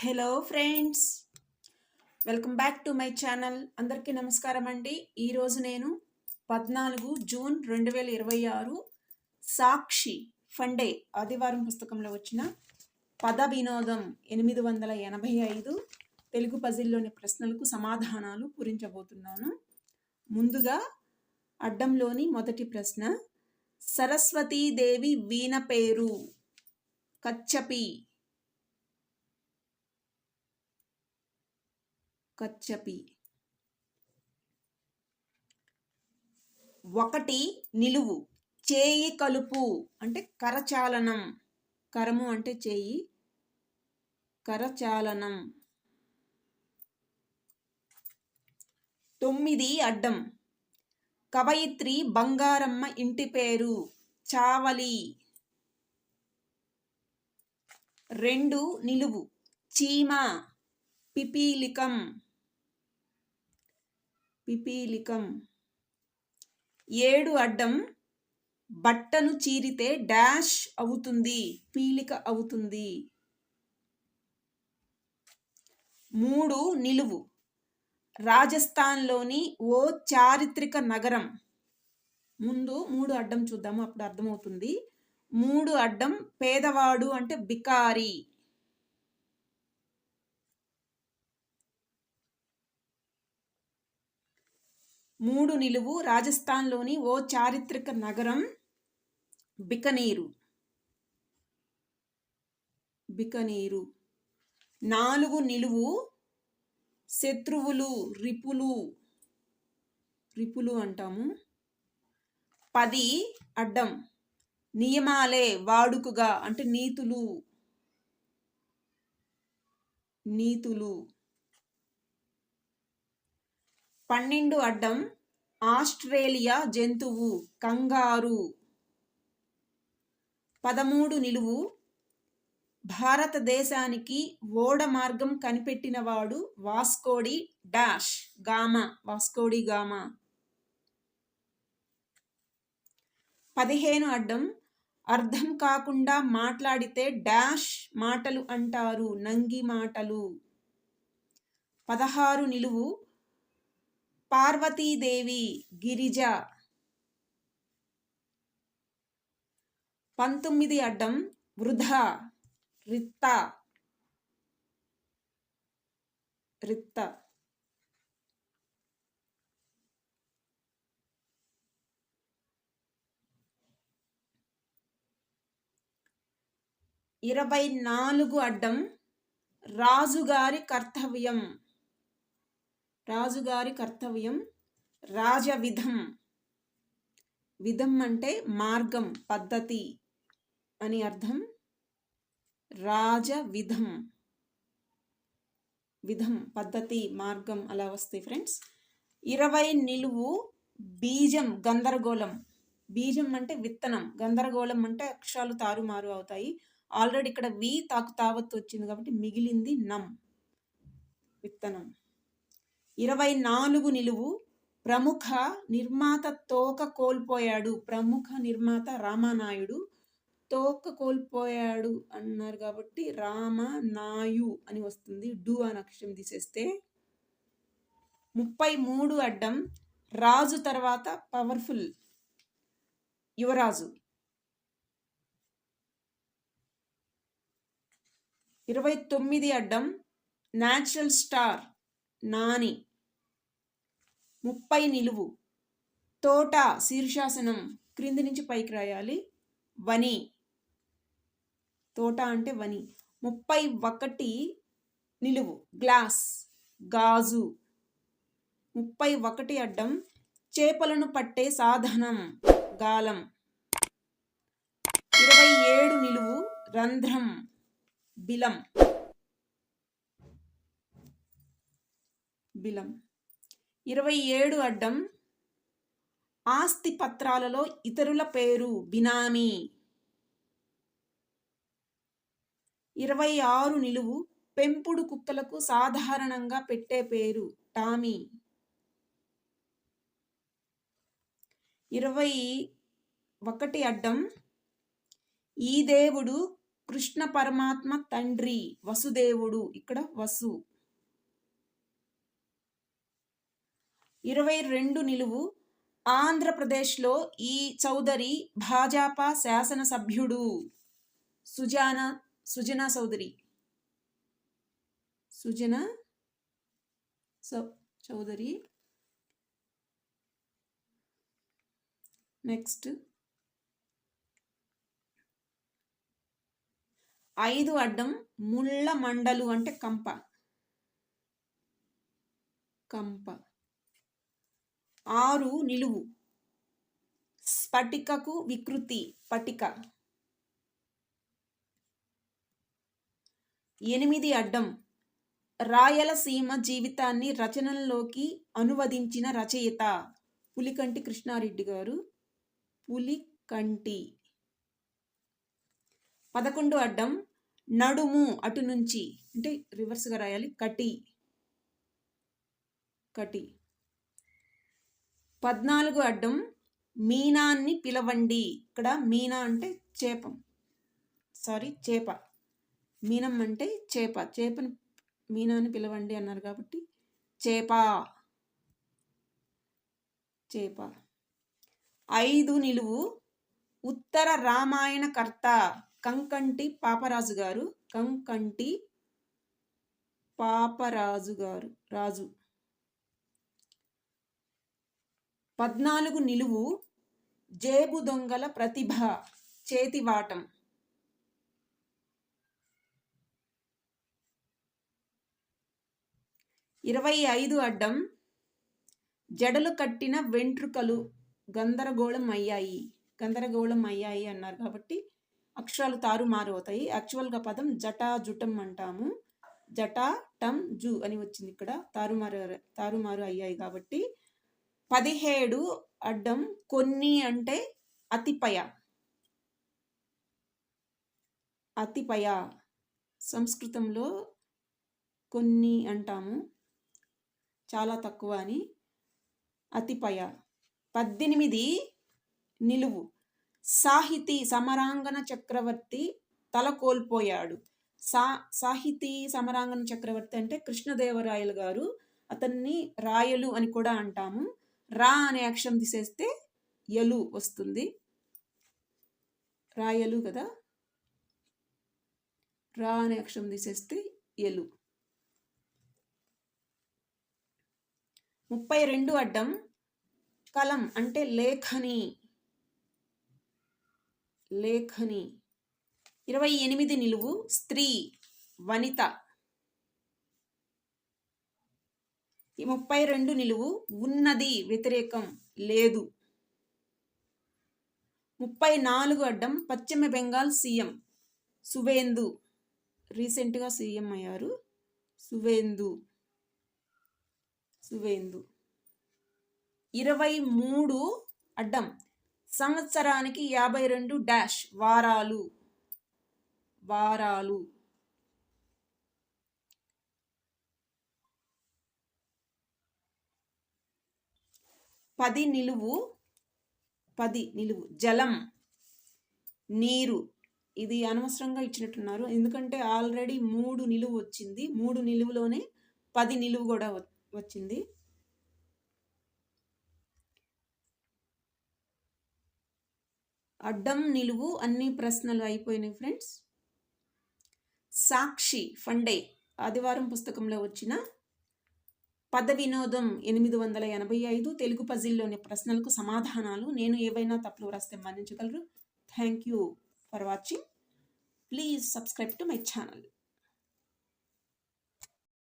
Hello friends, welcome back to my channel. అందరికీ నమస్కారం అండి. ఈరోజు నేను 14 జూన్ 2026 సాక్షి ఫండే ఆదివారం పుస్తకంలో వచ్చిన పద వినోదం 885 తెలుగు పజిల్లోని ప్రశ్నలకు సమాధానాలు పూరించబోతున్నాను. ముందుగా అడ్డంలోని మొదటి ప్రశ్న, సరస్వతీదేవి వీణ పేరు కచ్చపి. కచ్చపి. 1 నిలువు, చేయి కలుపు అంటే కరచాలనం. కరము అంటే చేయి, కరచాలనం. 9 అడ్డం, కవయిత్రి బంగారమ్మ ఇంటి పేరు చావలి. 2 నిలువు, చీమ పిపీలికం. పిపీలికం. 7 అడ్డం, బట్టను చీరితే డాష్ అవుతుంది, పీలిక అవుతుంది. 3 నిలువు, రాజస్థాన్లోని ఓ చారిత్రక నగరం. ముందు 3 అడ్డం చూద్దాము, అప్పుడు అర్థమవుతుంది. 3 అడ్డం, పేదవాడు అంటే బికారి. 3 నిలువు, రాజస్థాన్లోని ఓ చారిత్రక నగరం బికనీరు. బికనీరు. 4 నిలువు, శత్రువులు రిపులు. రిపులు అంటాము. 10 అడ్డం, నియమాలే వాడుకగా అంటే నీతులు. నీతులు. 12 అడ్డం, ఆస్ట్రేలియా జంతువు కంగారు. 13 నిలువు, భారతదేశానికి ఓడ మార్గం కనిపెట్టినవాడు Vasco da dash Gama. Vasco da Gama. 15 అడ్డం, అర్థం కాకుండా మాట్లాడితే డాష్ మాటలు అంటారు, నంగి మాటలు. 16 నిలువు, పార్వతీదేవి గిరిజ. 19 అడ్డం, వృధా రిత్త. రిత్త. 24 అడ్డం, రాజుగారి కర్తవ్యం. రాజుగారి కర్తవ్యం రాజవిధం. విధం అంటే మార్గం, పద్ధతి అని అర్థం. రాజవిధం. విధం, పద్ధతి, మార్గం అలా వస్తాయి ఫ్రెండ్స్. 20 నిలువు, బీజం గందరగోళం. బీజం అంటే విత్తనం, గందరగోళం అంటే అక్షరాలు తారుమారు అవుతాయి. ఆల్రెడీ ఇక్కడ వి తాకు తావత్తు వచ్చింది కాబట్టి మిగిలింది నం, విత్తనం. 24 నిలువు, ప్రముఖ నిర్మాత తోక కోల్పోయాడు. ప్రముఖ నిర్మాత రామానాయుడు, తోక కోల్పోయాడు అన్నారు కాబట్టి రామనాయు అని వస్తుంది. డు అని అక్షరం తీసేస్తే. 33 అడ్డం, రాజు తర్వాత పవర్ఫుల్ యువరాజు. 29 అడ్డం, న్యాచురల్ స్టార్ నాని. 30 నిలువు, తోట శీర్షాసనం క్రింది నుంచి పైకి రాయాలి, వని. తోట అంటే వని. 31 నిలువు, గ్లాస్ గాజు. 31 అడ్డం, చేపలను పట్టే సాధనం గాలం. 27 నిలువు, రంధ్రం బిలం. బిలం. 27 అడ్డం, ఆస్తి పత్రాలలో ఇతరుల పేరు బినామీ. 26 నిలువు, పెంపుడు కుక్కలకు సాధారణంగా పెట్టే పేరు టామీ. 21 అడ్డం, ఈ దేవుడు కృష్ణ పరమాత్మ తండ్రి వసుదేవుడు, ఇక్కడ వసు. 22 నిలువు ఆంధ్రప్రదేశ్లో ఈ చౌదరి భాజపా శాసనసభ్యుడు. సుజనా చౌదరి, సుజనా చౌదరి. నెక్స్ట్ 5 అడ్డం ముళ్ళ మండలు అంటే కంప. 6 నిలువు స్ఫటికకు వికృతి పటిక. 8 అడ్డం రాయలసీమ జీవితాన్ని రచనల్లోకి అనువదించిన రచయిత పులికంటి కృష్ణారెడ్డి గారు. పులికంటి. 11 అడ్డం నడుము అటు నుంచి అంటే రివర్స్గా రాయాలి, కటి. 14 అడ్డం మీనాన్ని పిలవండి. ఇక్కడ మీనా అంటే చేప. మీనం అంటే చేప. చేపని మీనాన్ని పిలవండి అన్నారు కాబట్టి చేప. 5 నిలువు ఉత్తర రామాయణ కర్త కంకంటి పాపరాజు గారు. కంకంటి పాపరాజు గారు రాజు. 14 నిలువు జేబు దొంగల ప్రతిభ చేతివాటం. 25 అడ్డం జడలు కట్టిన వెంట్రుకలు గందరగోళం అయ్యాయి అన్నారు కాబట్టి అక్షరాలు తారుమారు అవుతాయి. యాక్చువల్గా పదం జటాజుటం అంటాము. జటా టం జు అని వచ్చింది, ఇక్కడ తారుమారు అయ్యాయి కాబట్టి. 17 అడ్డం కొన్ని అంటే అతిపయ. సంస్కృతంలో కొన్ని అంటాము, చాలా తక్కువ అని. అతిపయ. 18 నిలువు సాహితీ సమరాంగణ చక్రవర్తి తల కోల్పోయాడు. సాహితీ సమరాంగణ చక్రవర్తి అంటే కృష్ణదేవరాయలు గారు. అతన్ని రాయలు అని కూడా అంటాము. రా అనే అక్షరం తీసేస్తే యలు వస్తుంది. రాయలు కదా, రా అనే అక్షరం తీసేస్తే యలు. 32 అడ్డం కలం అంటే లేఖని. 28 నిలువు స్త్రీ వనిత. 32 నిలువు ఉన్నది వ్యతిరేకం లేదు. 34 అడ్డం పశ్చిమ బెంగాల్ సీఎం సువేందు. రీసెంట్గా సీఎం అయ్యారు సువేందు. 23 అడ్డం సంవత్సరానికి 52 వారాలు. 10 నిలువు జలం నీరు. ఇది అనవసరంగా ఇచ్చినట్టున్నారు, ఎందుకంటే ఆల్రెడీ 3 నిలువు వచ్చింది. 3 నిలువులోనే 10 నిలువు కూడా వచ్చింది. అడ్డం నిలువు అన్ని ప్రశ్నలు అయిపోయినాయి ఫ్రెండ్స్. సాక్షి ఫండే ఆదివారం పుస్తకంలో వచ్చిన పద వినోదం 885 తెలుగు పజిల్లోని ప్రశ్నలకు సమాధానాలు. నేను ఏవైనా తప్పులు రాస్తే మన్నించగలరు. Thank you for watching. Please subscribe to my channel.